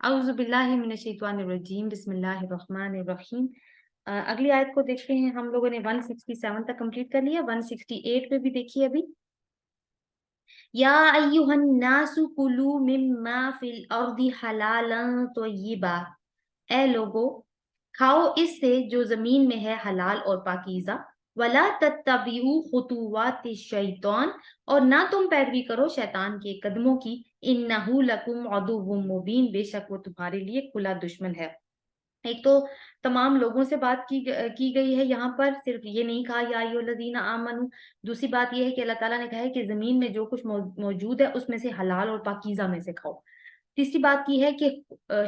अऊज़ु बिल्लाहि मिनश्शैतानिर्रजीम बिस्मिल्लाहिर्रहमानिर्रहीम। अगली आयत को देखते हैं। हम लोगों ने 167 तक कंप्लीट कर लिया। 168 पे भी देखिए अभी। या अय्युहन नासु कुलू मिम्मा फिल अर्दि हलालन तय्यिबा। ए लोगो, खाओ इससे जो जमीन में है हलाल और पाकीज़ा। वला तत्तबिउ खुतुवाति शैतान, और ना तुम पैरवी करो शैतान के कदमों की। इन्नहु लकुम अदुव्वुम मुबीन, बेशक वो तुम्हारे लिए खुला दुश्मन है। एक तो तमाम लोगों से बात की गई है यहाँ पर, सिर्फ ये नहीं कहा या अय्युहल्लज़ीना आमनू। दूसरी बात ये है कि अल्लाह ताला ने कहा है कि जमीन में जो कुछ मौजूद है उसमें से हलाल और पाकीज़ा में से खाओ। तीसरी बात की है कि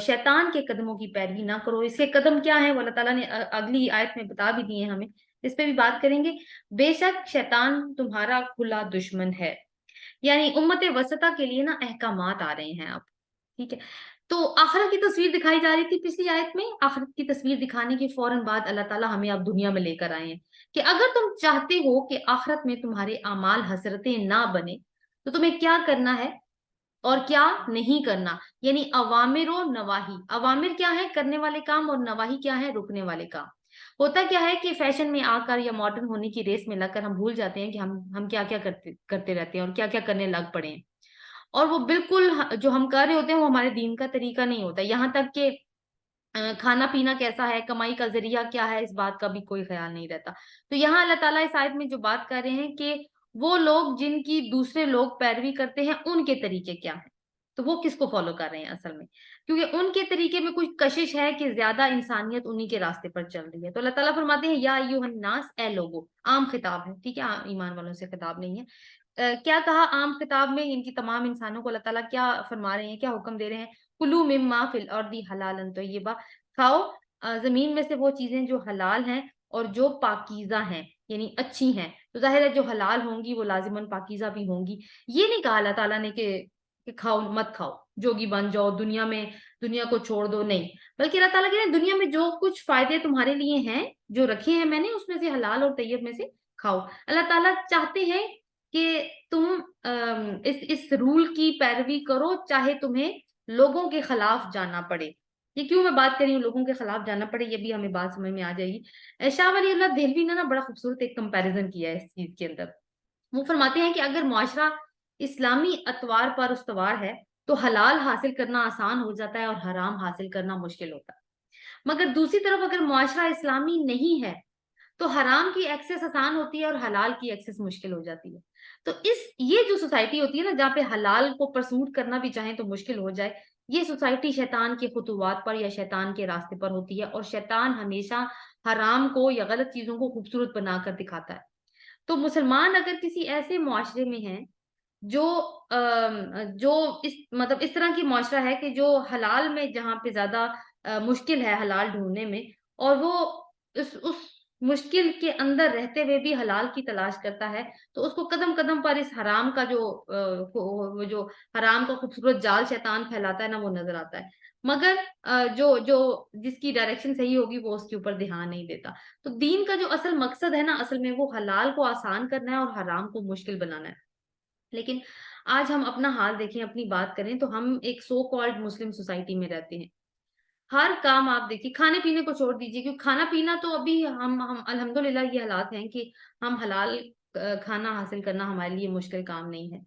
शैतान के कदमों की पैरवी ना करो। इसके कदम क्या है वो अल्लाह ताला ने अगली आयत में बता भी दिए हैं हमें, इस पे भी बात करेंगे। बेशक शैतान तुम्हारा खुला दुश्मन है, यानी उम्मत वसता के लिए ना अहकामात आ रहे हैं अब। ठीक है, तो आखिरत की तस्वीर दिखाई जा रही थी पिछली आयत में। आखिरत की तस्वीर दिखाने के फौरन बाद अल्लाह ताला हमें अब दुनिया में लेकर आए हैं कि अगर तुम चाहते हो कि आखिरत में तुम्हारे अमाल हसरतें ना बने, तो तुम्हें क्या करना है और क्या नहीं करना, यानी अवामिर और नवाही। अवामिर क्या है, करने वाले काम, और नवाही क्या है, रुकने वाले काम। होता क्या है कि फैशन में आकर या मॉडर्न होने की रेस में लगकर हम भूल जाते हैं कि हम क्या क्या करते करते रहते हैं और क्या क्या करने लग पड़े हैं। और वो बिल्कुल जो हम कर रहे होते हैं वो हमारे दीन का तरीका नहीं होता। यहाँ तक कि खाना पीना कैसा है, कमाई का जरिया क्या है, इस बात का भी कोई ख्याल नहीं रहता। तो यहाँ अल्लाह ताला इस आयत में जो बात कर रहे हैं कि वो लोग जिनकी दूसरे लोग पैरवी करते हैं उनके तरीके क्या हैं, तो वो किसको फॉलो कर रहे हैं असल में, क्योंकि उनके तरीके में कुछ कशिश है कि ज्यादा इंसानियत उन्हीं के रास्ते पर चल रही है। तो अल्लाह ताला फरमाते हैं या अय्युहन नास, ए लोगो। आम खिताब है, ठीक है, ईमान वालों से खिताब नहीं है। क्या कहा आम खिताब में, इनकी तमाम इंसानों को अल्लाह ताला क्या फरमा रहे हैं, क्या हुक्म दे रहे हैं? कुलू मिम्मा फिल अर्दी हलालन तय्यिबा। खाओ जमीन में से वो चीजें जो हलाल हैं और जो पाकीज़ा हैं, यानी अच्छी हैं। तो जाहिर है जो हलाल होंगी वो लाजिमन पाकीज़ा भी होंगी। ये नहीं कहा अल्लाह ताला ने कि खाओ मत खाओ, जोगी बन जाओ दुनिया में, दुनिया को छोड़ दो, नहीं। बल्कि अल्लाह ताला कह रहे हैं दुनिया में जो कुछ फायदे तुम्हारे लिए हैं, जो रखे हैं मैंने, उसमें से हलाल और तैयब में से खाओ। अल्लाह ताला चाहते हैं कि तुम इस रूल की पैरवी करो, चाहे तुम्हें लोगों के खिलाफ जाना पड़े। ये क्यों मैं बात कर रही हूँ लोगों के खिलाफ जाना पड़े, ये भी हमें बात समझ में आ जाएगी। शाह वली अल्लाह देहलवी ने ना बड़ा खूबसूरत एक कंपैरिजन किया है इस चीज के अंदर। वो फरमाते हैं कि अगर मुआशरा इस्लामी अतवार पर उस्तवार है तो हलाल हासिल करना आसान हो जाता है और हराम हासिल करना मुश्किल होता है। मगर दूसरी तरफ अगर मुआशरा इस्लामी नहीं है तो हराम की एक्सेस आसान होती है और हलाल की एक्सेस मुश्किल हो जाती है। तो इस ये जो सोसाइटी होती है ना, जहाँ पे हलाल को परसूट करना भी चाहे तो मुश्किल हो जाए, ये सोसाइटी शैतान के खुतुवात पर या शैतान के रास्ते पर होती है। और शैतान हमेशा हराम को या गलत चीजों को खूबसूरत बनाकर दिखाता है। तो मुसलमान अगर किसी ऐसे मुआशरे में हैं जो जो इस मतलब इस तरह की मुआशरा है कि जो हलाल में, जहाँ पे ज्यादा मुश्किल है हलाल ढूंढने में, और वो उस मुश्किल के अंदर रहते हुए भी हलाल की तलाश करता है, तो उसको कदम कदम पर इस हराम का जो वो जो हराम का खूबसूरत जाल शैतान फैलाता है ना, वो नजर आता है। मगर जो जो जिसकी डायरेक्शन सही होगी वो उसके ऊपर ध्यान नहीं देता। तो दीन का जो असल मकसद है ना, असल में वो हलाल को आसान करना है और हराम को मुश्किल बनाना है। लेकिन आज हम अपना हाल देखें, अपनी बात करें, तो हम एक सो कॉल्ड मुस्लिम सोसाइटी में रहते हैं। हर काम आप देखिए, खाने पीने को छोड़ दीजिए, क्योंकि खाना पीना तो अभी हम अल्हम्दुलिल्लाह ये हालात हैं कि हम हलाल खाना हासिल करना हमारे लिए मुश्किल काम नहीं है।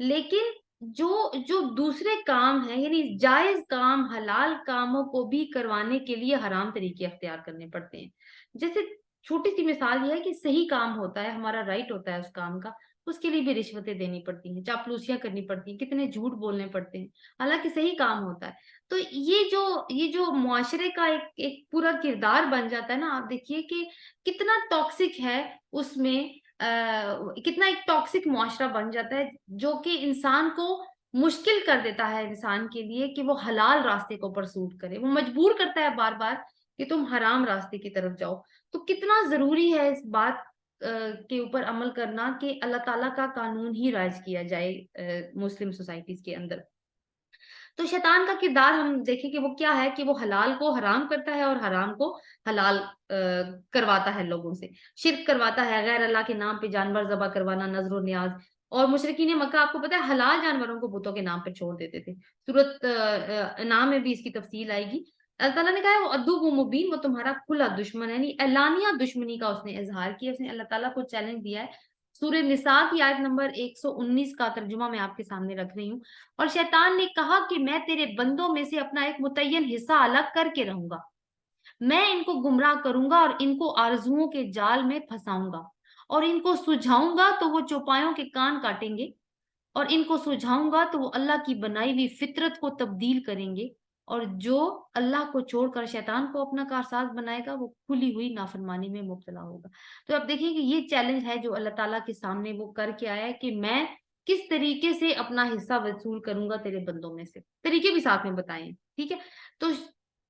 लेकिन जो जो दूसरे काम हैं, यानी जायज काम, हलाल कामों को भी करवाने के लिए हराम तरीके अख्तियार करने पड़ते हैं। जैसे छोटी सी मिसाल ये है कि सही काम होता है, हमारा राइट होता है उस काम का, उसके लिए भी रिश्वतें देनी पड़ती हैं, चापलूसियां करनी पड़ती हैं, कितने झूठ बोलने पड़ते हैं, हालांकि सही काम होता है। तो ये जो मुआशरे का एक पूरा किरदार बन जाता है ना, आप देखिए कि कितना टॉक्सिक है उसमें, कितना एक टॉक्सिक मुआशरा बन जाता है, जो कि इंसान को मुश्किल कर देता है, इंसान के लिए कि वो हलाल रास्ते को परसूट करे, वो मजबूर करता है बार बार कि तुम हराम रास्ते की तरफ जाओ। तो कितना जरूरी है इस बात के ऊपर अमल करना कि अल्लाह ताला का कानून ही राइज किया जाए मुस्लिम सोसाइटीज के अंदर। तो शैतान का किरदार हम देखें कि वो क्या है, कि वो हलाल को हराम करता है और हराम को हलाल करवाता है लोगों से। शिर्क करवाता है, गैर अल्लाह के नाम पे जानवर ज़बह करवाना, नजर व न्याज, اور مشرकीन मक्का आपको पता है हलाल जानवरों को बुतों के नाम पे छोड़ देते थे। सूरत नाम में भी इसकी तफसील आएगी। अल्लाह ताला ने कहा है वो अद्दुव मुबीन, वो तुम्हारा खुला दुश्मन है, यानी एलानिया दुश्मनी का उसने इजहार किया, उसने अल्लाह ताला को चैलेंज दिया है। सूरह निसा की आयत नंबर 119 का तर्जुमा मैं आपके सामने रख रही हूँ। और शैतान ने कहा कि मैं तेरे बंदों में से अपना एक मुतय्यन हिस्सा अलग करके रहूंगा, मैं इनको गुमराह करूंगा और इनको आरजुओं के जाल में फंसाऊंगा, और इनको सुझाऊंगा तो वो चौपायों के कान काटेंगे, और इनको सुझाऊंगा तो वो अल्लाह की बनाई हुई फितरत को तब्दील करेंगे, और जो अल्लाह को छोड़कर शैतान को अपना कारसाज बनाएगा वो खुली हुई नाफरमानी में मुब्तला होगा। तो अब देखिए कि ये चैलेंज है जो अल्लाह ताला के सामने वो करके आया है कि मैं किस तरीके से अपना हिस्सा वसूल करूंगा तेरे बंदों में से, तरीके भी साथ में बताए हैं, ठीक है।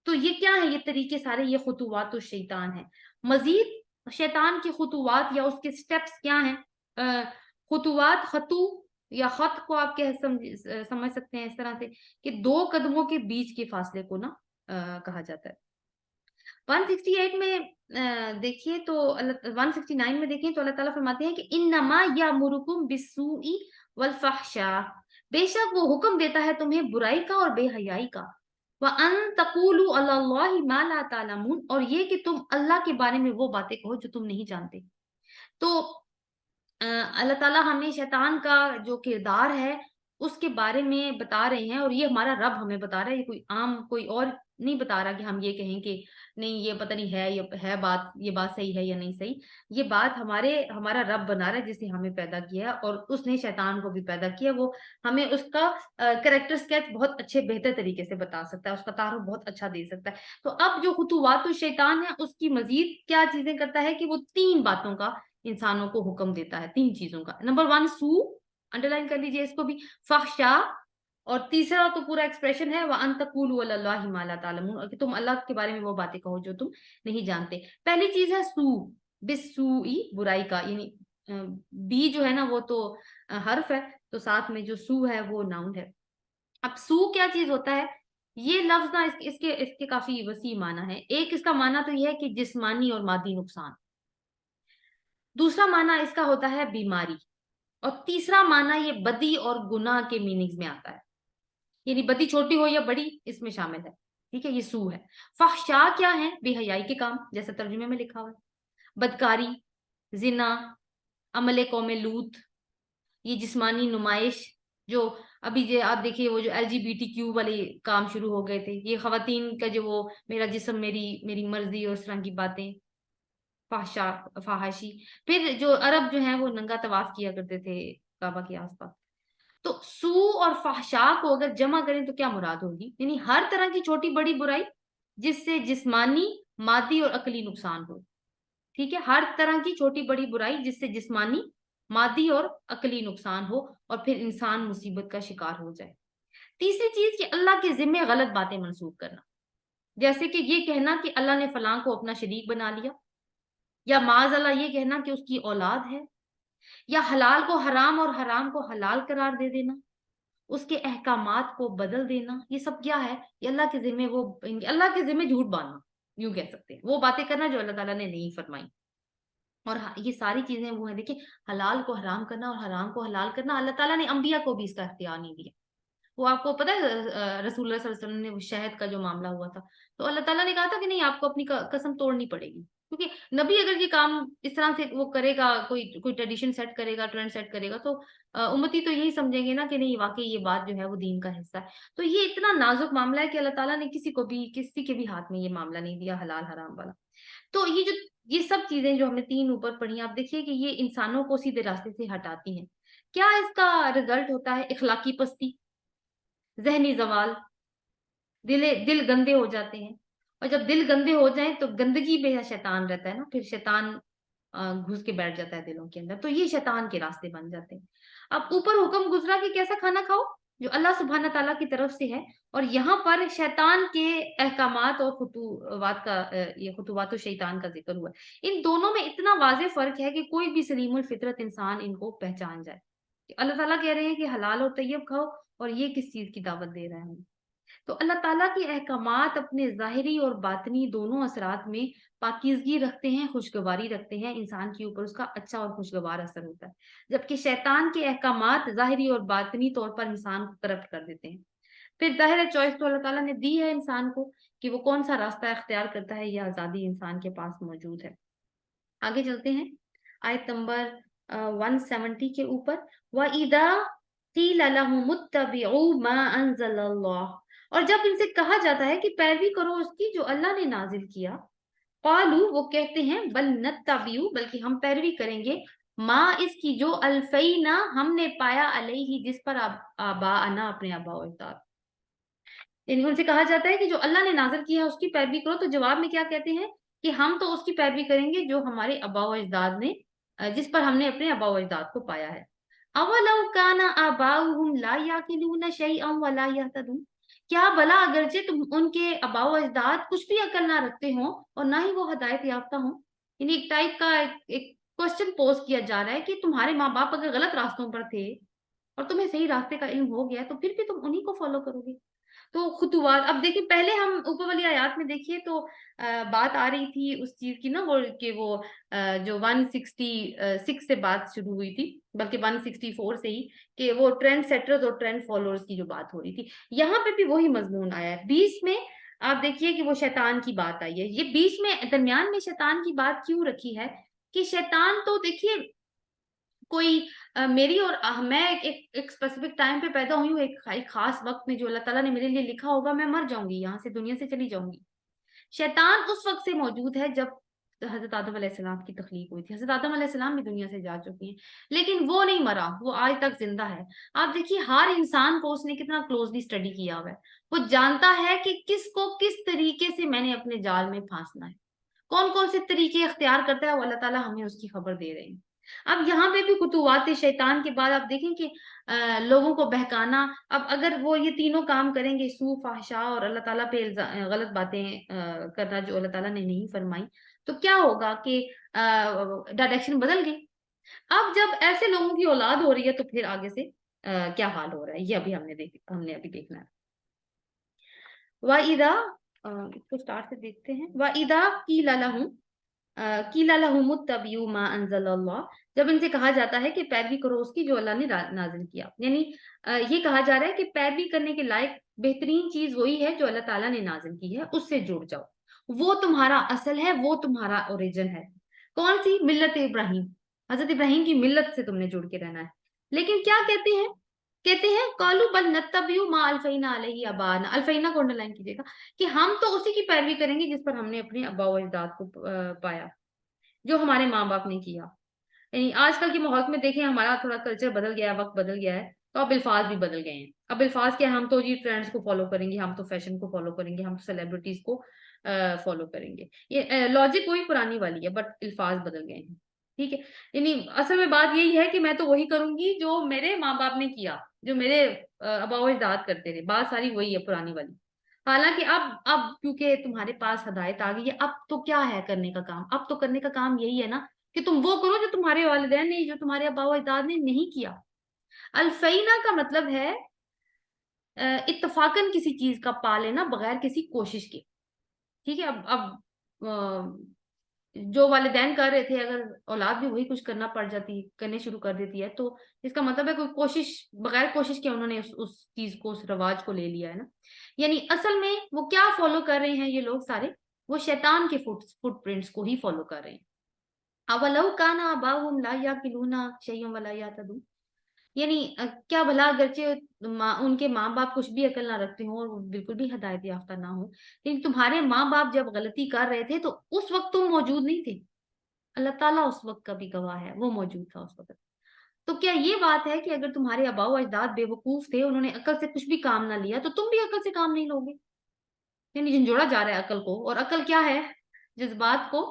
तो ये क्या है, ये तरीके सारे, ये खुतुवात तो शैतान है। मजीद शैतान के खुतुवात या उसके स्टेप्स क्या हैं? खुतुवात, खतु या खत को आप समझ सकते हैं इस तरह से कि 2 कदमों के बीच के फासले को ना कहा जाता है। 168 में देखिए तो 169 में देखिए तो अल्लाह ताला फरमाते हैं कि इन्नमा यामुरुकुम बिस्सूई वल फहशा, बेशक वो हुक्म देता है तुम्हें बुराई का और बेहयाई का, व अन तकूलु अल्लाहि मा ला तालमून, और ये कि तुम अल्लाह के बारे में वो बातें कहो जो तुम नहीं जानते। तो अल्लाह ताला हमें शैतान का जो किरदार है उसके बारे में बता रहे हैं, और ये हमारा रब हमें बता रहा है, ये कोई और नहीं बता रहा कि हम ये कहें कि नहीं ये पता नहीं है, ये है बात, ये बात सही है या नहीं सही। ये बात हमारा रब बना रहा है जिसने हमें पैदा किया है, और उसने शैतान को भी पैदा किया। वो हमें उसका कैरेक्टर स्केच बहुत अच्छे बेहतर तरीके से बता सकता है, उसका तारुफ बहुत अच्छा दे सकता है। तो अब जो खुतुवात शैतान है उसकी मजीद क्या चीजें करता है कि वो 3 बातों का इंसानों को हुक्म देता है, 3 चीजों का। नंबर 1 सू, अंडरलाइन कर लीजिए इसको भी, फहशा, और तीसरा तो पूरा एक्सप्रेशन है व अन तकूलु अल्लाहि मा ला तालमून, और कि तुम अल्लाह के बारे में वो बातें कहो जो तुम नहीं जानते। पहली चीज है सू, बिस्सूई, बुराई का, यानी बी जो है ना वो तो हर्फ है, तो साथ में जो सू है वो नाउन है। अब सू क्या चीज होता है? ये लफ्ज ना इसके इसके काफी वसी माना है। एक इसका माना तो यह है कि जिस्मानी और मादी नुकसान, दूसरा माना इसका होता है बीमारी, और तीसरा माना ये बदी और गुनाह के मीनिंग्स में आता है, यानी बदी छोटी हो या बड़ी इसमें शामिल है, ठीक है। ये सू है। फहशा क्या है? बेहयाई के काम, जैसा तर्जुमे में लिखा हुआ है, बदकारी, जिना, अमले कौमे लूत, ये जिस्मानी नुमाइश, जो अभी जो आप देखिए वो जो LGBTQ वाले काम शुरू हो गए थे, ये खवातीन का जो वो मेरा जिस्म मेरी मेरी मर्जी और इस तरह की बातें, फाहशा, फाहशी। फिर जो अरब जो है वो नंगा तवाफ किया करते थे काबा के आसपास। तो सू और फाहशा को अगर जमा करें तो क्या मुराद होगी? यानी हर तरह की छोटी बड़ी बुराई जिससे जिस्मानी, मादी और अकली नुकसान हो, ठीक है। हर तरह की छोटी बड़ी बुराई जिससे जिस्मानी, मादी और अकली नुकसान हो, और फिर इंसान मुसीबत का शिकार हो जाए। तीसरी चीज कि अल्लाह के जिम्मे गलत बातें मंसूब करना, जैसे कि ये कहना कि अल्लाह ने फलां को अपना शरीक बना लिया, या माज अल्लाह ये कहना कि उसकी औलाद है, या हलाल को हराम और हराम को हलाल करार दे देना, उसके अहकामात को बदल देना। ये सब क्या है? ये अल्लाह के जिम्मे, वो अल्लाह के जिम्मे झूठ बांधना, यूं कह सकते हैं, वो बातें करना जो अल्लाह ताला ने नहीं फरमाई। और ये सारी चीजें वो है, देखिए, हलाल को हराम करना और हराम को हलाल करना, अल्लाह ताला ने अंबिया को भी इसका इख्तियार नहीं दिया। वो आपको पता है रसूलुल्लाह सल्लल्लाहु अलैहि वसल्लम ने वो शहद का जो मामला हुआ था, तो अल्लाह ताला ने कहा था कि नहीं आपको अपनी कसम तोड़नी पड़ेगी, क्योंकि नबी अगर ये काम इस तरह से वो करेगा, कोई कोई ट्रेडिशन सेट करेगा, ट्रेंड सेट करेगा, तो उम्मती तो यही समझेंगे ना कि नहीं वाकई ये बात जो है वो दीन का हिस्सा है। तो ये इतना नाजुक मामला है कि अल्लाह ताला ने किसी के भी हाथ में ये मामला नहीं दिया हलाल हराम वाला। तो ये सब चीजें जो हमने 3 ऊपर पढ़ी, आप देखिए कि ये इंसानों को सीधे रास्ते से हटाती हैं। क्या इसका रिजल्ट होता है? इखलाकी पस्ती, जहनी जवाल, दिल गंदे हो जाते हैं। और जब दिल गंदे हो जाएं तो गंदगी में शैतान रहता है ना, फिर शैतान घुस के बैठ जाता है दिलों के अंदर, तो ये शैतान के रास्ते बन जाते हैं। अब ऊपर हुक्म गुजरा कि कैसा खाना खाओ जो अल्लाह सुब्हाना ताला की तरफ से है, और यहाँ पर शैतान के अहकामात और खुतुवात का ये खुतुवात और शैतान का जिक्र हुआ है। इन दोनों में इतना वाज़ेह फर्क है कि कोई भी सलीमुल फितरत इंसान इनको पहचान जाए। अल्लाह ताला कह रहे हैं कि हलाल और तैयब खाओ, और ये किस चीज की दावत दे रहा है हमें? تو اللہ تعالیٰ کے احکامات اپنے ظاہری اور باطنی دونوں اثرات میں پاکیزگی رکھتے ہیں، خوشگواری رکھتے ہیں، انسان کے اوپر اس کا اچھا اور خوشگوار اثر ہوتا ہے، جبکہ شیطان کے احکامات ظاہری اور باطنی طور پر انسان کو کرپٹ کر دیتے ہیں۔ پھر ظاہر ہے چوائس تو اللہ تعالیٰ نے دی ہے انسان کو کہ وہ کون سا راستہ اختیار کرتا ہے، یہ آزادی انسان کے پاس موجود ہے۔ آگے چلتے ہیں آیت نمبر 170 کے اوپر، وَإِذَا قِيلَ لَهُمُ اتَّبِعُوا مَا أَنزَلَ اللَّهُ، اور جب ان سے کہا جاتا ہے کہ پیروی کرو اس کی جو اللہ نے نازل کیا، قالوا وہ کہتے ہیں بل نتبعوا بلکہ ہم پیروی کریں گے، ما اس کی جو الفینا ہم نے پایا علیہ جس پر آباءنا اپنے آباء و اجداد، یعنی ان سے کہا جاتا ہے کہ جو اللہ نے نازل کیا ہے اس کی پیروی کرو، تو جواب میں کیا کہتے ہیں کہ ہم تو اس کی پیروی کریں گے جو ہمارے آباء و اجداد نے جس پر ہم نے اپنے آباء و اجداد کو پایا ہے۔ اولو کان آباؤہم لا یعقلون شیئا ولا یہتدون، کیا بلا اگرچہ تم ان کے آباء و اجداد کچھ بھی عقل نہ رکھتے ہوں اور نہ ہی وہ ہدایت یافتہ ہوں، یعنی ایک ٹائپ کا ایک کوشچن پوز کیا جا رہا ہے کہ تمہارے ماں باپ اگر غلط راستوں پر تھے اور تمہیں صحیح راستے کا علم ہو گیا تو پھر بھی تم انہی کو فالو کرو گے۔ تو خطوات اب دیکھیں، پہلے ہم اوپر والی آیات میں دیکھیے تو بات آ رہی تھی اس چیز کی نا، وہ کہ وہ جو 166 سے بات شروع ہوئی تھی، بلکہ 164 سے ہی، کہ وہ ٹرینڈ سیٹرز اور ٹرینڈ فالوورز کی جو بات ہو رہی تھی، یہاں پہ بھی وہی مضمون آیا ہے۔ بیچ میں آپ دیکھیے کہ وہ شیطان کی بات آئی ہے، یہ بیچ میں درمیان میں شیطان کی بات کیوں رکھی ہے کہ شیطان تو دیکھیے کوئی میری اور میں ایک اسپیسیفک ٹائم پہ پیدا ہوئی ہوں، ایک خاص وقت میں جو اللہ تعالیٰ نے میرے لیے لکھا ہوگا، میں مر جاؤں گی، یہاں سے دنیا سے چلی جاؤں گی۔ شیطان اس وقت سے موجود ہے جب حضرت آدم علیہ السلام کی تخلیق ہوئی تھی، حضرت آدم علیہ السلام بھی دنیا سے جا چکی ہیں، لیکن وہ نہیں مرا، وہ آج تک زندہ ہے۔ آپ دیکھیے ہر انسان کو اس نے کتنا کلوزلی اسٹڈی کیا ہوا ہے، وہ جانتا ہے کہ کس کو کس طریقے سے میں نے اپنے جال میں پھانسنا ہے، کون کون سے طریقے اختیار کرتا ہے، وہ اللہ تعالیٰ ہمیں اس کی خبر دے رہے ہیں۔ اب یہاں پہ بھی خطوات شیطان کے بعد آپ دیکھیں کہ لوگوں کو بہکانا، اب اگر وہ یہ تینوں کام کریں گے، سو، فحشاء اور اللہ تعالیٰ پہ غلط باتیں کرنا جو اللہ تعالیٰ نے نہیں فرمائی، تو کیا ہوگا کہ ڈائریکشن بدل گئی۔ اب جب ایسے لوگوں کی اولاد ہو رہی ہے تو پھر آگے سے کیا حال ہو رہا ہے، یہ ابھی ہم نے ابھی دیکھنا ہے۔ وَإِذَا اس کو سٹارٹ سے دیکھتے ہیں، وَإِذَا قِيلَ لَهُمْ قِيلَ لَهُمُ اتَّبِعُوا مَا أَنزَلَ اللَّهُ، جب ان سے کہا جاتا ہے کہ پیروی کرو اس کی جو اللہ نے نازل کیا، یعنی یہ کہا جا رہا ہے کہ پیروی کرنے کے لائق بہترین چیز وہی ہے جو اللہ تعالیٰ نے نازل کی ہے، اس سے جڑ جاؤ، وہ تمہارا اصل ہے، وہ تمہارا اوریجن ہے۔ کون سی؟ ملت ابراہیم، حضرت ابراہیم کی ملت سے تم نے جڑ کے رہنا ہے۔ لیکن کیا کہتے ہیں؟ کہتے ہیں قالوا بل نتبع ما الفینا علیہ آباءنا، الفینا کو انڈر لائن کیجیے گا، کہ ہم تو اسی کی پیروی کریں گے جس پر ہم نے اپنے آباء و اجداد کو پایا، جو ہمارے ماں باپ نے کیا۔ یعنی آج کل کے ماحول میں دیکھیں، ہمارا تھوڑا کلچر بدل گیا ہے، وقت بدل گیا ہے، تو اب الفاظ بھی بدل گئے ہیں۔ اب الفاظ کیا، ہم تو جی ٹرینڈز کو فالو کریں گے، ہم تو فیشن کو فالو کریں گے، ہم تو سیلیبریٹیز کو فالو کریں گے۔ یہ لاجک وہی پرانی والی ہے، بٹ الفاظ بدل گئے ہیں، ٹھیک ہے۔ یعنی اصل میں بات یہی ہے کہ میں تو وہی کروں گی جو میرے ماں باپ نے کیا، جو میرے آباء و اجداد کرتے تھے، بات ساری وہی ہے پرانی والی۔ حالانکہ اب کیونکہ تمہارے پاس ہدایت آ گئی ہے، اب تو کیا ہے کرنے کا کام؟ اب تو کرنے کا کام یہی ہے نا کہ تم وہ کرو جو تمہارے والدین نے، جو تمہارے آباء و اجداد نے نہیں کیا۔ الفینا کا مطلب ہے اتفاقاً کسی چیز کا پا لینا بغیر کسی کوشش کے، ٹھیک ہے۔ اب جو والدین کر رہے تھے، اگر اولاد بھی وہی کچھ کرنے شروع کر دیتی ہے، تو اس کا مطلب ہے کوئی کوشش، بغیر کوشش کے انہوں نے اس چیز کو، اس رواج کو لے لیا ہے نا۔ یعنی اصل میں وہ کیا فالو کر رہے ہیں یہ لوگ سارے؟ وہ شیطان کے فٹ پرنٹس کو ہی فالو کر رہے ہیں۔ اولو کان آباؤہم لا یعقلون شیئا ولا یہتدون، یعنی کیا بھلا اگرچہ ان کے ماں باپ کچھ بھی عقل نہ رکھتے ہوں اور وہ بالکل بھی ہدایت یافتہ نہ ہوں، لیکن تمہارے ماں باپ جب غلطی کر رہے تھے تو اس وقت تم موجود نہیں تھے، اللہ تعالیٰ اس وقت کا بھی گواہ ہے، وہ موجود تھا اس وقت۔ تو کیا یہ بات ہے کہ اگر تمہارے آباء و اجداد بے وقوف تھے، انہوں نے عقل سے کچھ بھی کام نہ لیا، تو تم بھی عقل سے کام نہیں لوگے؟ یعنی جھنجھوڑا جا رہا ہے عقل کو، اور عقل کیا ہے؟ جذبات کو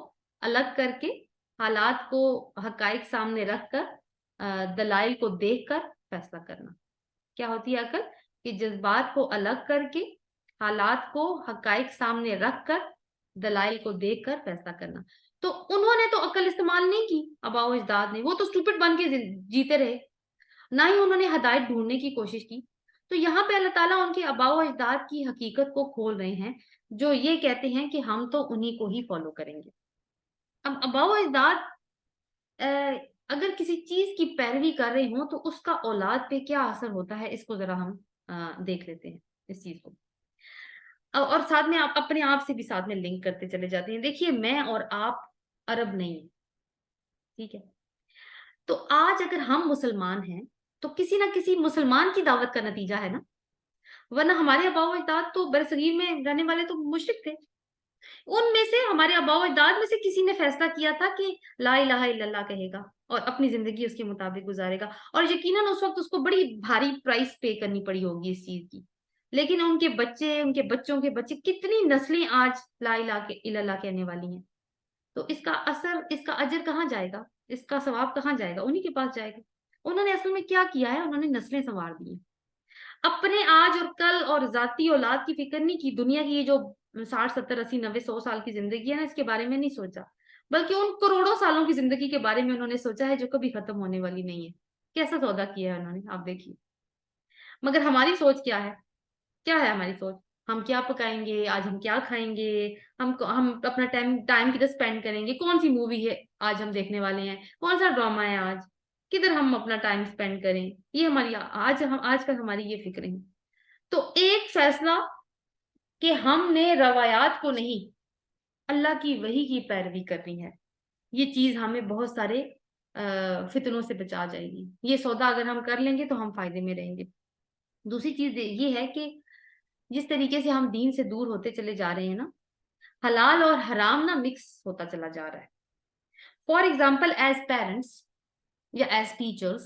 الگ کر کے، حالات کو حقائق سامنے رکھ کر، دلائل کو دیکھ کر فیصلہ کرنا۔ کیا ہوتی ہے عقل؟ کہ جذبات کو الگ کر کے، حالات کو حقائق سامنے رکھ کر، دلائل کو دیکھ کر فیصلہ کرنا۔ تو انہوں نے تو عقل استعمال نہیں کی، آباء و اجداد نے، وہ تو اسٹوپڈ بن کے جیتے رہے، نہ ہی انہوں نے ہدایت ڈھونڈنے کی کوشش کی۔ تو یہاں پہ اللہ تعالیٰ ان کے آباء و اجداد کی حقیقت کو کھول رہے ہیں، جو یہ کہتے ہیں کہ ہم تو انہی کو ہی فالو کریں گے۔ اب آباء و اجداد اگر کسی چیز کی پیروی کر رہے ہوں تو اس کا اولاد پہ کیا اثر ہوتا ہے، اس کو ذرا ہم دیکھ لیتے ہیں اس چیز کو، اور ساتھ میں آپ اپنے آپ سے بھی ساتھ میں لنک کرتے چلے جاتے ہیں۔ دیکھیے میں اور آپ عرب نہیں ہیں، ٹھیک ہے، تو آج اگر ہم مسلمان ہیں تو کسی نہ کسی مسلمان کی دعوت کا نتیجہ ہے نا، ورنہ ہمارے آباء و اجداد تو برصغیر میں رہنے والے تو مشرک تھے، ان میں سے ہمارے آباء و اجداد میں سے کسی نے فیصلہ کیا تھا کہ لا الہ الا اللہ کہے گا اور اپنی زندگی اس کے مطابق گزارے گا، اور یقیناً اس وقت اس کو بڑی بھاری پرائس پے کرنی پڑی ہوگی اس چیز کی، لیکن ان کے بچے، ان کے بچوں کے بچے، کتنی نسلیں آج لا الہ الا اللہ کہنے والی ہیں، تو اس کا اثر، اس کا اجر کہاں جائے گا، اس کا ثواب کہاں جائے گا؟ انہی کے پاس جائے گا۔ انہوں نے اصل میں کیا کیا ہے، انہوں نے نسلیں سنوار دی ہیں، اپنے آج اور کل اور ذاتی اولاد کی فکر نہیں کی، دنیا کی یہ جو 60 70 80 90 100 سال کی زندگی ہے نا، اس کے بارے میں نہیں سوچا، بلکہ ان کروڑوں سالوں کی زندگی کے بارے میں انہوں نے سوچا ہے جو کبھی ختم ہونے والی نہیں ہے۔ کیسا سودا کیا ہے انہوں نے، آپ دیکھیے۔ مگر ہماری سوچ کیا ہے؟ کیا ہے ہماری سوچ؟ ہم کیا پکائیں گے آج، ہم کیا کھائیں گے، ہم اپنا ٹائم کدھر اسپینڈ کریں گے، کون سی مووی ہے آج ہم دیکھنے والے ہیں، کون سا ڈرامہ ہے آج، کدھر ہم اپنا ٹائم اسپینڈ کریں، یہ ہماری آج کل ہماری یہ فکریں ہیں۔ تو ایک فیصلہ کہ ہم نے روایات کو نہیں، اللہ کی وحی کی پیروی کرنی ہے، یہ چیز ہمیں بہت سارے فتنوں سے بچا جائے گی۔ یہ سودا اگر ہم کر لیں گے تو ہم فائدے میں رہیں گے۔ دوسری چیز یہ ہے کہ جس طریقے سے ہم دین سے دور ہوتے چلے جا رہے ہیں نا، حلال اور حرام نا مکس ہوتا چلا جا رہا ہے۔ فار ایگزامپل ایز پیرنٹس یا ایز ٹیچرس،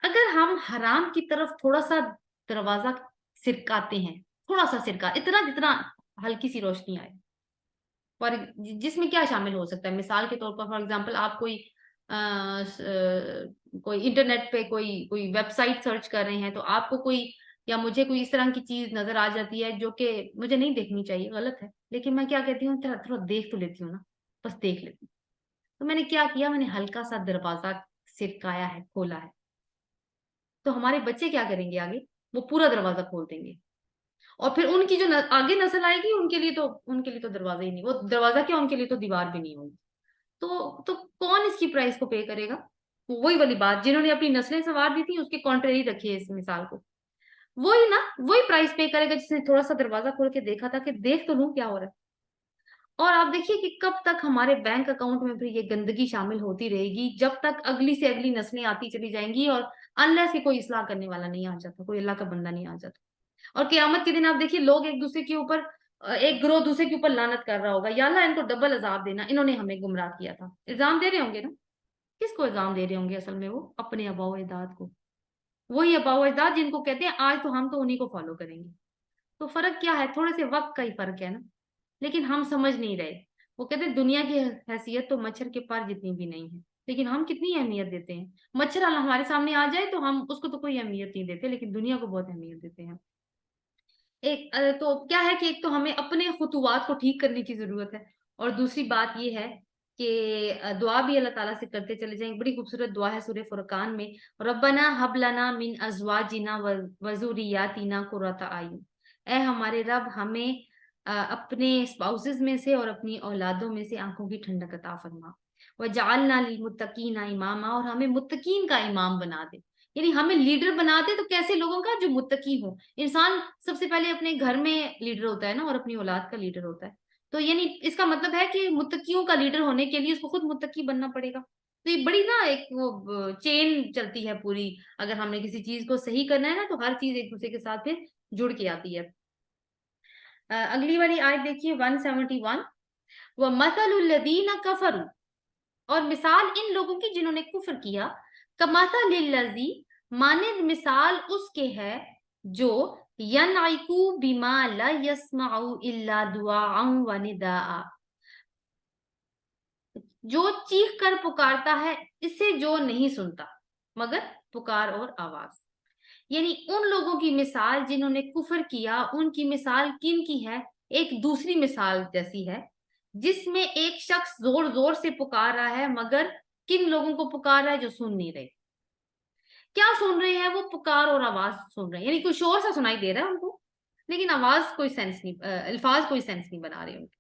اگر ہم حرام کی طرف تھوڑا سا دروازہ سرکاتے ہیں، تھوڑا سا سرکا، اتنا جتنا ہلکی سی روشنی آئے، جس میں کیا شامل ہو سکتا ہے، مثال کے طور پر فار ایگزامپل آپ کوئی انٹرنیٹ پہ کوئی ویب سائٹ سرچ کر رہے ہیں، تو آپ کو کوئی یا مجھے کوئی اس طرح کی چیز نظر آ جاتی ہے جو کہ مجھے نہیں دیکھنی چاہیے، غلط ہے، لیکن میں کیا کہتی ہوں، تھوڑا دیکھ تو لیتی ہوں نا، بس دیکھ لیتی ہوں۔ تو میں نے کیا کیا، میں نے ہلکا سا دروازہ سرکایا ہے، کھولا ہے، تو ہمارے بچے کیا کریں گے آگے؟ وہ پورا دروازہ کھول دیں گے، اور پھر ان کی جو آگے نسل آئے گی ان کے لیے تو دروازہ ہی نہیں، وہ دروازہ کیا، ان کے لیے تو دیوار بھی نہیں ہوگی۔ تو کون اس کی پرائز کو پے کرے گا؟ وہی والی بات، جنہوں نے اپنی نسلیں سنوار دی تھی اس کے کانٹریری رکھی ہے اس مثال کو، وہی نا، وہی پرائز پے کرے گا جس نے تھوڑا سا دروازہ کھول کے دیکھا تھا کہ دیکھ تو لوں کیا ہو رہا ہے۔ اور آپ دیکھیے کہ کب تک ہمارے بینک اکاؤنٹ میں پھر یہ گندگی شامل ہوتی رہے گی، جب تک اگلی سے اگلی نسلیں آتی چلی جائیں گی، اور انلیس کہ کوئی اصلاح کرنے والا نہیں آ جاتا، کوئی اللہ کا بندہ نہیں آ جاتا۔ اور قیامت کے دن آپ دیکھیے لوگ ایک دوسرے کے اوپر، ایک گروہ دوسرے کے اوپر لعنت کر رہا ہوگا، یا اللہ ان کو ڈبل عذاب دینا، انہوں نے ہمیں گمراہ کیا تھا، الزام دے رہے ہوں گے نا۔ کس کو الزام دے رہے ہوں گے اصل میں؟ وہ اپنے آباء و اجداد کو، وہی آباء و اجداد جن کو کہتے ہیں آج تو ہم تو انہی کو فالو کریں گے۔ تو فرق کیا ہے؟ تھوڑے سے وقت کا ہی فرق ہے نا، لیکن ہم سمجھ نہیں رہے۔ وہ کہتے ہیں دنیا کی حیثیت تو مچھر کے پر جتنی بھی نہیں ہے، لیکن ہم کتنی اہمیت دیتے ہیں، مچھر ہمارے سامنے آ جائے تو ہم اس کو تو کوئی اہمیت نہیں دیتے، لیکن دنیا کو بہت اہمیت دیتے ہیں۔ تو کیا ہے کہ ایک تو ہمیں اپنے خطوات کو ٹھیک کرنے کی ضرورت ہے، اور دوسری بات یہ ہے کہ دعا بھی اللہ تعالیٰ سے کرتے چلے جائیں۔ بڑی خوبصورت دعا ہے سورہ فرقان میں، ربنا حب لنا من ازواجنا وذریاتنا قرۃ اعین، اے ہمارے رب ہمیں اپنے اسپاؤسز میں سے اور اپنی اولادوں میں سے آنکھوں کی ٹھنڈک عطا فرما، وجعلنا للمتقین اماما، اور ہمیں متقین کا امام بنا دے، یعنی ہمیں لیڈر بنا دے، تو کیسے لوگوں کا؟ جو متقی ہو۔ انسان سب سے پہلے اپنے گھر میں لیڈر ہوتا ہے نا، اور اپنی اولاد کا لیڈر ہوتا ہے، تو یعنی اس کا مطلب ہے کہ متقیوں کا لیڈر ہونے کے لیے اس کو خود متقی بننا پڑے گا۔ تو یہ بڑی نا ایک وہ چین چلتی ہے پوری، اگر ہم نے کسی چیز کو صحیح کرنا ہے نا تو ہر چیز ایک دوسرے کے ساتھ پھر جڑ کے آتی ہے۔ اگلی والی آیت دیکھیے 171، وَمَثَلُ الَّذِينَ كَفَرُوا، اور مثال ان لوگوں کی جنہوں نے کفر کیا، کَمَثَلِ الَّذِي، مانند مثال اس کے ہے جو يَنْعِقُ بِمَا لَا يَسْمَعُ إِلَّا دُعَاءً وَنِدَاءً، جو چیخ کر پکارتا ہے اسے جو نہیں سنتا مگر پکار اور آواز۔ یعنی ان لوگوں کی مثال جنہوں نے کفر کیا، ان کی مثال کن کی ہے؟ ایک دوسری مثال جیسی ہے، جس میں ایک شخص زور زور سے پکار رہا ہے، مگر کن لوگوں کو پکار رہا ہے؟ جو سن نہیں رہے۔ क्या सुन रहे हैं? वो पुकार और आवाज सुन रहे हैं, यानी कोई शोर सा सुनाई दे रहा है उनको, लेकिन आवाज कोई सेंस नहीं, अल्फाज कोई सेंस नहीं बना रहे उनके।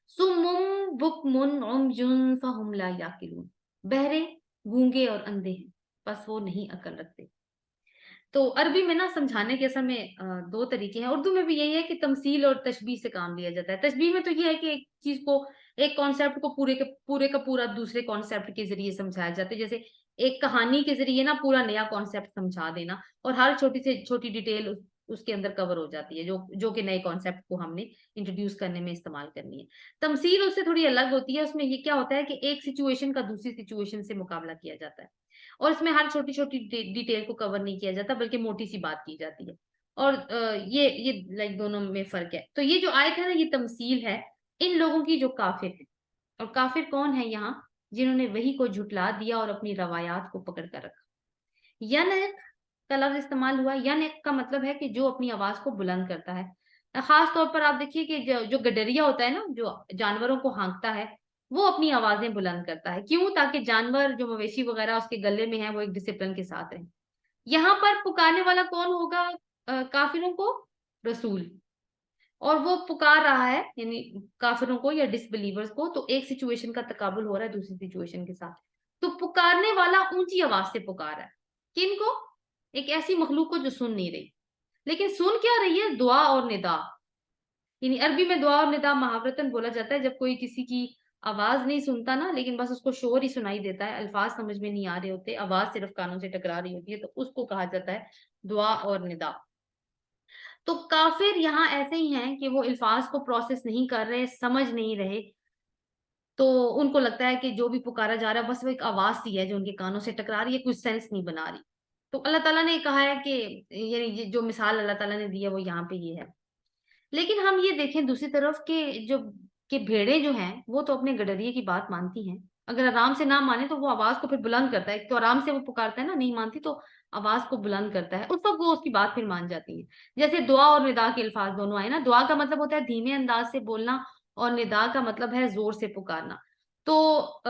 सुम्मुम बुकमुन उमयुन फहुम ला याकिलून, बहरे, गूंगे और अंधे हैं, बस वो नहीं अकल रखते। तो अरबी में ना समझाने के असल में दो तरीके हैं, उर्दू में भी यही है कि तमसील और तशबीह से काम लिया जाता है। तशबीह में तो ये है कि एक चीज को, एक कॉन्सेप्ट को पूरे का पूरा दूसरे कॉन्सेप्ट के जरिए समझाया जाता है। जैसे एक कहानी के जरिए ना पूरा नया कॉन्सेप्ट समझा देना, और हर छोटी से छोटी डिटेल उसके अंदर कवर हो जाती है, जो जो कि नए कॉन्सेप्ट को हमने इंट्रोड्यूस करने में इस्तेमाल करनी है। तमसील उससे थोड़ी अलग होती है, उसमें ये क्या होता है कि एक सिचुएशन का दूसरी सिचुएशन से मुकाबला किया जाता है, और इसमें हर छोटी छोटी डिटेल को कवर नहीं किया जाता, बल्कि मोटी सी बात की जाती है। और ये लाइक दोनों में फर्क है। तो ये जो आयत है ना, ये तमसील है इन लोगों की जो काफिर है। और काफिर कौन है यहाँ? जिन्होंने वही को झुटला दिया और अपनी रवायात को पकड़ कर रखा। यनक का लफ्ज इस्तेमाल हुआ। यनक का मतलब है कि जो अपनी आवाज को बुलंद करता है। खास तौर पर आप देखिए कि जो गडरिया होता है ना, जो जानवरों को हाँकता है, वो अपनी आवाजें बुलंद करता है। क्यों? ताकि जानवर जो मवेशी वगैरह उसके गले में है वो एक डिसिप्लिन के साथ रहे। यहाँ पर पुकारने वाला कौन होगा काफिरों को? रसूल। और वो पुकार रहा है यानी काफिरों को या डिसबिलीवर्स को, तो एक सिचुएशन का तकाबुल हो रहा है दूसरी सिचुएशन के साथ। तो पुकारने वाला ऊंची आवाज से पुकार रहा है। किनको? एक ऐसी मखलूक को जो सुन नहीं रही। लेकिन सुन क्या रही है? दुआ और निदा। यानी अरबी में दुआ और निदा मुहावरतन बोला जाता है जब कोई किसी की आवाज नहीं सुनता ना, लेकिन बस उसको शोर ही सुनाई देता है, अल्फाज समझ में नहीं आ रहे होते, आवाज सिर्फ कानों से टकरा रही होती है, तो उसको कहा जाता है दुआ और निदा। तो काफिर यहाँ ऐसे ही हैं कि वो अल्फाज को प्रोसेस नहीं कर रहे, समझ नहीं रहे, तो उनको लगता है कि जो भी पुकारा जा रहा है बस वो एक आवाज सी है जो उनके कानों से टकरा रही है, कुछ सेंस नहीं बना रही। तो अल्लाह ताला ने कहा है कि यानी ये जो मिसाल अल्लाह ताला ने दी है वो यहाँ पे ये है। लेकिन हम ये देखें दूसरी तरफ के जो कि भेड़े जो हैं वो तो अपने गडरिये की बात मानती हैं। अगर आराम से ना माने तो वो आवाज को फिर बुलंद करता है, तो आराम से वो पुकारता है ना, नहीं मानती तो आवाज को बुलंद करता है, उस वक्त वो उसकी बात फिर मान जाती है। जैसे दुआ और निदा के अल्फाज दोनों आए ना, दुआ का मतलब होता है धीमे अंदाज से बोलना, और निदा का मतलब है जोर से पुकारना। तो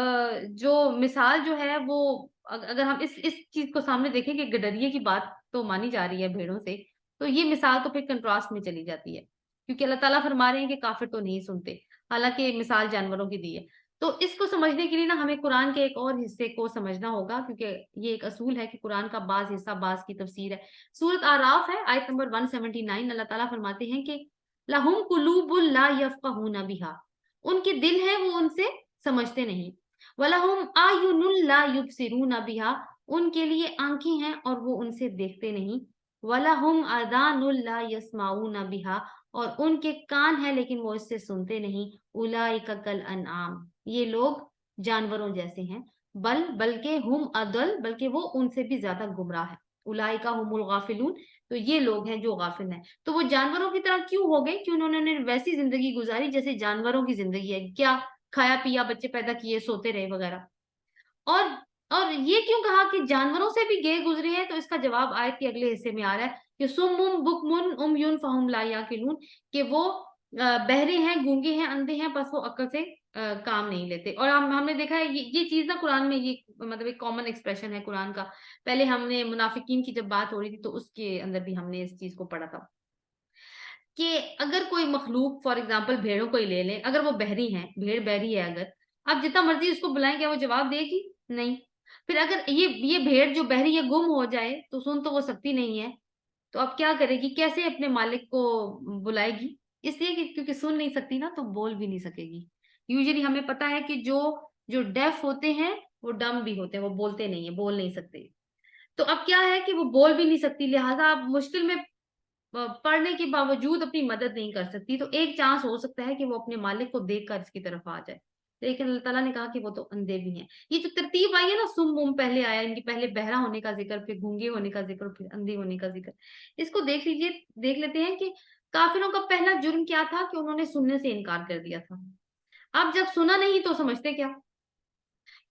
जो मिसाल जो है वो अगर हम इस चीज को सामने देखें कि गडरिये की बात तो मानी जा रही है भेड़ों से, तो ये मिसाल तो फिर कंट्रास्ट में चली जाती है, क्योंकि अल्लाह ताला फरमा रहे हैं कि काफिर तो नहीं सुनते, हालांकि मिसाल जानवरों की दी है। तो इसको समझने के लिए ना हमें कुरान के एक और हिस्से को समझना होगा, क्योंकि ये एक असूल है कि कुरान का बाज हिस्सा बाज की तफसीर है। सूरत आराफ है, आयत नंबर 179, अल्लाह ताला फरमाते हैं कि लहुम कुलूबुल ला यफक़हूना बिहा, उनके दिल है वो उनसे समझते नहीं। वलहुम आयुनुल ला युबसिरूना बिहा, उनके लिए आंखें हैं और वो उनसे देखते नहीं। वलहुम आदानुल ला यस्माऊना बिहा, और उनके कान है लेकिन वो इससे सुनते नहीं। उलाइका कल अनआम, ये लोग जानवरों जैसे हैं। बल्कि हुम अदल, बल्कि वो उनसे भी ज्यादा गुमराह है। उलाइका हुमुल गाफिलून, तो ये लोग हैं जो गाफिल हैं। तो वो जानवरों की तरह क्यों हो गए? क्यों उन्होंने वैसी जिंदगी गुजारी जैसे जानवरों की जिंदगी है? क्या खाया पिया, बच्चे पैदा किए, सोते रहे वगैरह। और और ये क्यों कहा कि जानवरों से भी गए गुजरे हैं? तो इसका जवाब आयत के अगले हिस्से में आ रहा है कि सुम्मुम बुकमुन उमयुन फहुम ला याकिलून, कि वो बहरे हैं, गूंगे हैं, अंधे हैं, बस वो अक्ल से काम नहीं लेते। और हमने देखा है ये चीज ना कुरान में, ये मतलब एक कॉमन एक्सप्रेशन है कुरान का। पहले हमने मुनाफिकीन की जब बात हो रही थी तो उसके अंदर भी हमने इस चीज को पढ़ा था कि अगर कोई मखलूक फॉर एग्जाम्पल भेड़ों को ही ले लें, अगर वो बहरी हैं, भेड़ बहरी है, अगर आप जितना मर्जी उसको बुलाएं क्या वो जवाब देगी? नहीं। फिर अगर ये भेड़ जो बहरी है गुम हो जाए तो सुन तो वो सकती नहीं है, तो अब क्या करेगी? कैसे अपने मालिक को बुलाएगी? इसलिए कि क्योंकि सुन नहीं सकती ना, तो बोल भी नहीं सकेगी। यूजुअली हमें पता है कि जो जो डेफ होते हैं वो डम भी होते हैं, वो बोलते नहीं है, बोल नहीं सकते। तो अब क्या है कि वो बोल भी नहीं सकती, लिहाजा आप मुश्किल में पढ़ने के बावजूद अपनी मदद नहीं कर सकती। तो एक चांस हो सकता है कि वो अपने मालिक को देखकर इसकी तरफ आ जाए, लेकिन अल्लाह ताला ने कहा कि वो तो अंधे भी हैं। ये जो तरतीब आई है ना, सुम मुम पहले आया, इनकी पहले बहरा होने का जिक्र, फिर गूंगे होने का जिक्र, फिर अंधे होने का जिक्र। इसको देख लीजिए, देख लेते हैं कि काफिरों का पहला जुर्म क्या था कि उन्होंने सुनने से इनकार कर दिया था। अब जब सुना नहीं तो समझते क्या?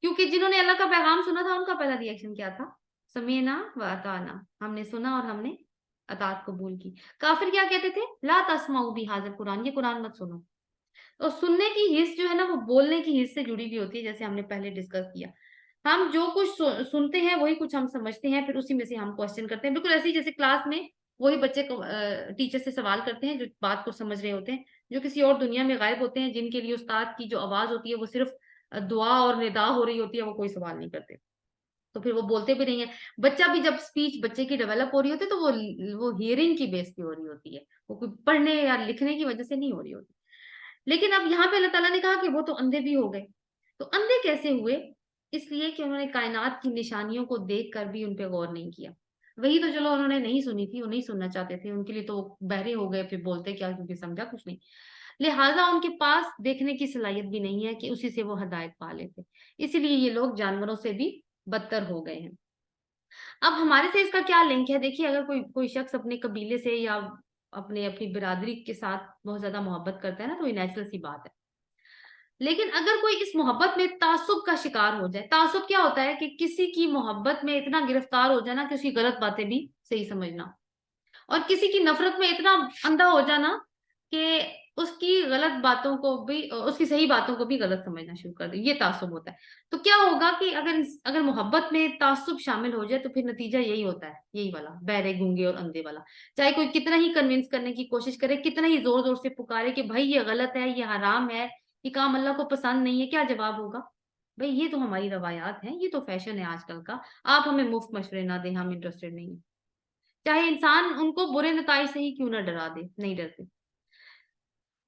क्योंकि जिन्होंने अल्लाह का पैगाम सुना था उनका पहला रिएक्शन क्या था? समीना व अताना, हमने सुना और हमने अतात कबूल की। काफिर क्या कहते थे? ला तस्माऊ भी हाजिर कुरान, ये कुरान मत सुनो। और सुनने की हिस्स जो है ना वो बोलने की हिस्स से जुड़ी हुई होती है, जैसे हमने पहले डिस्कस किया। ہم جو کچھ سنتے ہیں وہی کچھ ہم سمجھتے ہیں، پھر اسی میں سے ہم کوشچن کرتے ہیں، بالکل ایسے ہی جیسے کلاس میں وہی بچے کو ٹیچر سے سوال کرتے ہیں جو بات کو سمجھ رہے ہوتے ہیں، جو کسی اور دنیا میں غائب ہوتے ہیں، جن کے لیے استاد کی جو آواز ہوتی ہے وہ صرف دعا اور ندا ہو رہی ہوتی ہے، وہ کوئی سوال نہیں کرتے، تو پھر وہ بولتے بھی نہیں ہے۔ بچہ بھی جب اسپیچ بچے کی ڈیولپ ہو رہی ہوتی ہے تو وہ ہیئرنگ کی بیس پہ ہو رہی ہوتی ہے، وہ کوئی پڑھنے یا لکھنے کی وجہ سے نہیں ہو رہی ہوتی۔ لیکن اب یہاں پہ اللہ تعالیٰ نے کہا کہ وہ تو اندھے بھی ہو گئے، تو اندھے کیسے ہوئے؟ اس لیے کہ انہوں نے کائنات کی نشانیوں کو دیکھ کر بھی ان پہ غور نہیں کیا۔ وہی تو چلو انہوں نے نہیں سنی تھی، وہ نہیں سننا چاہتے تھے، ان کے لیے تو وہ بہرے ہو گئے، پھر بولتے کیا کیونکہ سمجھا کچھ نہیں، لہٰذا ان کے پاس دیکھنے کی صلاحیت بھی نہیں ہے کہ اسی سے وہ ہدایت پا لیتے، اسی لیے یہ لوگ جانوروں سے بھی بدتر ہو گئے ہیں۔ اب ہمارے سے اس کا کیا لنک ہے؟ دیکھیے، اگر کوئی شخص اپنے قبیلے سے یا اپنی برادری کے ساتھ بہت زیادہ محبت کرتا ہے نا، تو یہ نیچرل سی بات ہے، لیکن اگر کوئی اس محبت میں تعصب کا شکار ہو جائے، تعصب کیا ہوتا ہے کہ کسی کی محبت میں اتنا گرفتار ہو جانا کہ اس کی غلط باتیں بھی صحیح سمجھنا، اور کسی کی نفرت میں اتنا اندھا ہو جانا کہ اس کی غلط باتوں کو بھی، اس کی صحیح باتوں کو بھی غلط سمجھنا شروع کر دے، یہ تعصب ہوتا ہے۔ تو کیا ہوگا کہ اگر محبت میں تعصب شامل ہو جائے تو پھر نتیجہ یہی ہوتا ہے، یہی والا بہرے گونگے اور اندھے والا، چاہے کوئی کتنا ہی کنونس کرنے کی کوشش کرے، کتنا ہی زور زور سے پکارے کہ بھائی یہ غلط ہے، یہ حرام ہے، یہ کام اللہ کو پسند نہیں ہے، کیا جواب ہوگا؟ بھائی یہ تو ہماری روایات ہیں، یہ تو فیشن ہے آج کل کا، آپ ہمیں مفت مشورے نہ دیں، ہم انٹرسٹڈ نہیں ہیں، چاہے انسان ان کو برے نتائج سے ہی کیوں نہ ڈرا دے، نہیں ڈرتے۔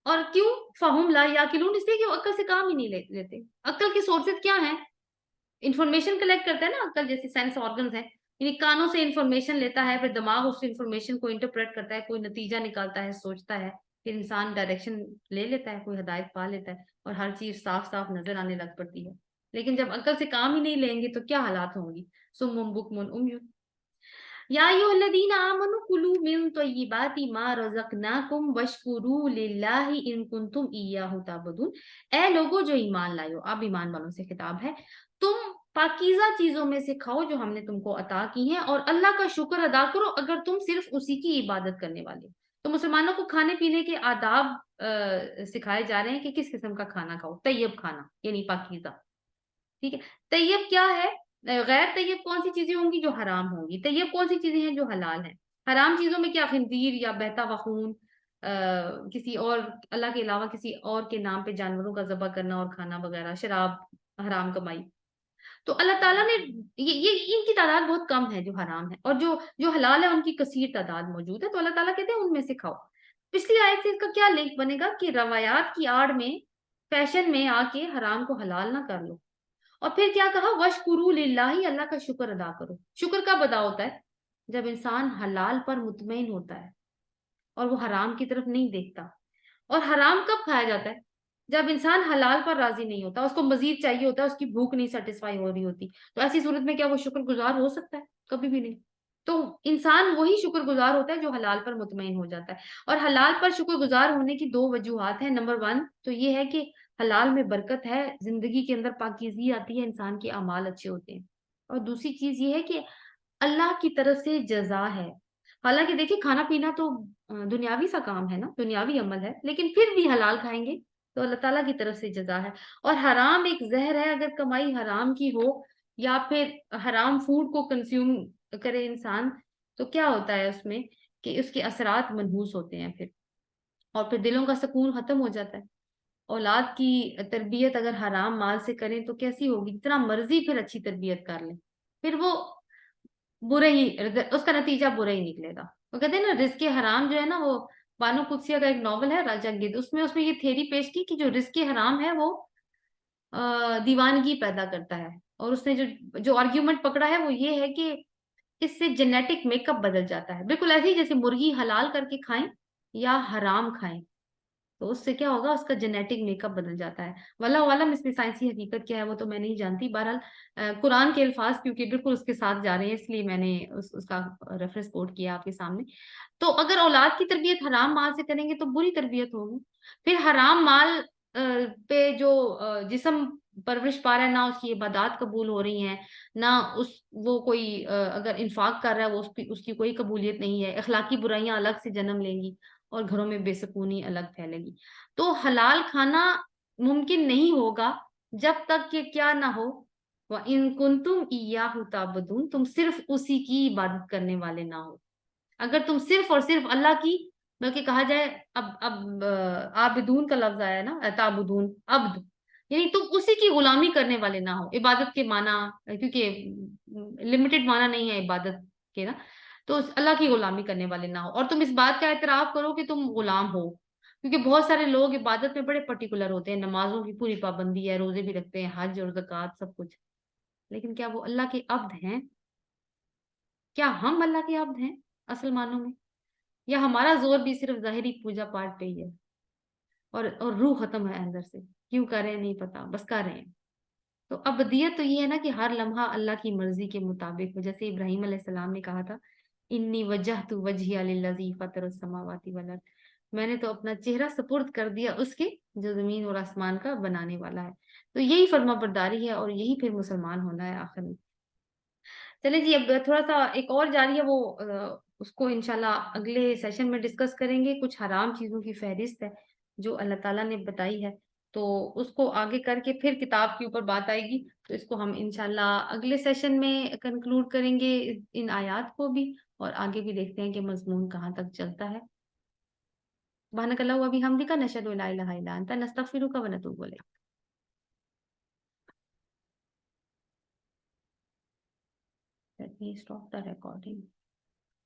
اور کیوں؟ فہم لا یاقلون، اس لیے کہ وہ عقل سے کام ہی نہیں لیتے۔ عقل کی سورسز کیا ہیں؟ انفارمیشن کلیکٹ کرتا ہے نا عقل، جیسے سینس آرگنز ہیں، یعنی کانوں سے انفارمیشن لیتا ہے، پھر دماغ اس انفارمیشن کو انٹرپریٹ کرتا ہے، کوئی نتیجہ نکالتا ہے، سوچتا ہے، پھر انسان ڈائریکشن لے لیتا ہے، کوئی ہدایت پا لیتا ہے، اور ہر چیز صاف صاف نظر آنے لگ پڑتی ہے۔ لیکن جب عقل سے کام ہی نہیں لیں گے تو کیا حالات ہوں گی؟ سم بکم عمی۔ یا ایھا الذین آمنوا کلوا من طیبات ما رزقناکم واشکروا للہ ان کنتم ایاہ تعبدون۔ اے لوگو جو ایمان لائے ہو، اب ایمان والوں سے خطاب ہے، تم پاکیزہ چیزوں میں سے کھاؤ جو ہم نے تم کو عطا کی ہیں، اور اللہ کا شکر ادا کرو اگر تم صرف اسی کی عبادت کرنے والے ہو۔ تو مسلمانوں کو کھانے پینے کے آداب سکھائے جا رہے ہیں کہ کس قسم کا کھانا کھاؤ، طیب کھانا یعنی پاکیزہ، ٹھیک ہے۔ طیب کیا ہے؟ غیر طیب کون سی چیزیں ہوں گی؟ جو حرام ہوں گی۔ طیب کون سی چیزیں ہیں؟ جو حلال ہیں۔ حرام چیزوں میں کیا؟ خنزیر یا بہتا ہوا خون، کسی اور اللہ کے علاوہ کسی اور کے نام پہ جانوروں کا ذبح کرنا اور کھانا وغیرہ، شراب، حرام کمائی۔ تو اللہ تعالیٰ نے یہ ان کی تعداد بہت کم ہے جو حرام ہے، اور جو حلال ہے ان کی کثیر تعداد موجود ہے، تو اللہ تعالیٰ کہتے ہیں ان میں سے کھاؤ۔ پچھلی آیت سے اس کا کیا لنک بنے گا کہ روایات کی آڑ میں، فیشن میں آ کے حرام کو حلال نہ کر لو، اور پھر کیا کہا؟ وَاشْكُرُوا لِلَّهِ، اللہ کا شکر ادا کرو۔ شکر کب ادا ہوتا ہے؟ جب انسان حلال پر مطمئن ہوتا ہے اور وہ حرام کی طرف نہیں دیکھتا۔ اور حرام کب کھایا جاتا ہے؟ جب انسان حلال پر راضی نہیں ہوتا، اس کو مزید چاہیے ہوتا ہے، اس کی بھوک نہیں سیٹسفائی ہو رہی ہوتی، تو ایسی صورت میں کیا وہ شکر گزار ہو سکتا ہے؟ کبھی بھی نہیں۔ تو انسان وہی شکر گزار ہوتا ہے جو حلال پر مطمئن ہو جاتا ہے۔ اور حلال پر شکر گزار ہونے کی دو وجوہات ہیں۔ نمبر 1 تو یہ ہے کہ حلال میں برکت ہے، زندگی کے اندر پاکیزگی آتی ہے، انسان کے اعمال اچھے ہوتے ہیں۔ اور دوسری چیز یہ ہے کہ اللہ کی طرف سے جزا ہے۔ حالانکہ دیکھیں کھانا پینا تو دنیاوی سا کام ہے نا، دنیاوی عمل ہے، لیکن پھر بھی حلال کھائیں گے تو اللہ تعالیٰ کی طرف سے جزا ہے۔ اور حرام ایک زہر ہے، اگر کمائی حرام کی ہو یا پھر حرام فوڈ کو کنزیوم کرے انسان، تو کیا ہوتا ہے اس میں کہ اس کے اثرات منحوس ہوتے ہیں پھر، اور پھر دلوں کا سکون ختم ہو جاتا ہے۔ اولاد کی تربیت اگر حرام مال سے کریں تو کیسی ہوگی؟ جتنا مرضی پھر اچھی تربیت کر لیں، پھر وہ برے ہی، اس کا نتیجہ برا ہی نکلے گا۔ وہ کہتے ہیں نا رزق حرام جو ہے نا، وہ بانو قدسیہ کا ایک ناول ہے راجہ گدھ، اس میں یہ تھیری پیش کی کہ جو رزق حرام ہے وہ دیوانگی پیدا کرتا ہے، اور اس نے جو آرگیومنٹ پکڑا ہے وہ یہ ہے کہ اس سے جینیٹک میک اپ بدل جاتا ہے، بالکل ایسے ہی جیسے مرغی حلال کر کے کھائیں یا حرام کھائیں تو اس سے کیا ہوگا؟ اس کا جینیٹک میک اپ بدل جاتا ہے۔ واللہ عالم اس میں سائنسی حقیقت کیا ہے وہ تو میں نہیں جانتی، بہرحال قرآن کے الفاظ کیونکہ بالکل اس کے ساتھ جا رہے ہیں، اس لیے میں نے اس کا ریفرنس کوٹ کیا آپ کے سامنے۔ تو اگر اولاد کی تربیت حرام مال سے کریں گے تو بری تربیت ہوگی۔ پھر حرام مال پہ جو جسم پرورش پا رہا ہے، نہ اس کی عبادات قبول ہو رہی ہیں، نہ وہ کوئی اگر انفاق کر رہا ہے وہ اس کی کوئی قبولیت نہیں ہے، اخلاقی برائیاں الگ سے جنم لیں گی، اور گھروں میں بے سکونی الگ پھیلے گی۔ تو حلال کھانا ممکن نہیں ہوگا جب تک کہ کیا نہ ہو؟ व इन कुंतुम इय्याहु ताबुदून, तुम सिर्फ उसी की इबादत करने वाले ना हो। अगर तुम सिर्फ और सिर्फ अल्लाह की, बल्कि कहा जाए अब आबिदून का लफ्ज आया ना, ताबुदून, अब्द, यानी तुम उसी की गुलामी करने वाले ना हो। इबादत के माना, क्योंकि लिमिटेड माना नहीं है इबादत के ना, तो अल्लाह की गुलामी करने वाले ना हो। और तुम इस बात का एतराफ करो कि तुम गुलाम हो, क्योंकि बहुत सारे लोग इबादत में बड़े पर्टिकुलर होते हैं, नमाजों की पूरी पाबंदी है, रोजे भी रखते हैं, हज और ज़कात सब कुछ, लेकिन क्या वो अल्लाह के अब्द हैं? क्या हम अल्लाह के अब्द हैं असल मानों में, या हमारा जोर भी सिर्फ ज़ाहिरी पूजा पाठ पे ही है, और रूह खत्म है अंदर से? क्यों कर रहे हैं नहीं पता, बस कर रहे हैं। तो अबदियत तो ये है ना कि हर लम्हा अल्लाह की मर्जी के मुताबिक हो। जैसे इब्राहिम अलैहिस्सलाम ने कहा था, इन्नी वजहतु वजहिया लिल्लज़ी फ़तरस समावाति वल अर्द, मैंने तो अपना चेहरा सुपुर्द कर दिया उसके जो जमीन और आसमान का बनाने वाला है। तो यही फर्मा बरदारी है, और यही फिर मुसलमान होना है आखिर में। चले जी, अब थोड़ा सा एक और जारी है, वो उसको इंशाल्लाह अगले सेशन में डिस्कस करेंगे। कुछ हराम चीजों की फहरिस्त है जो अल्लाह ताला ने बताई है, तो उसको आगे करके फिर किताब के ऊपर बात आएगी, तो इसको हम इंशाल्लाह अगले सेशन में कंक्लूड करेंगे, इन आयात को भी, और आगे भी देखते हैं कि मजमून कहाँ तक चलता है। सुब्हानकल्लाह व बिहम्दिका, नशहदु अल्ला इलाहा इल्ला अंता, नस्तगफिरुका व नतूबु इलैक। Let me stop the recording.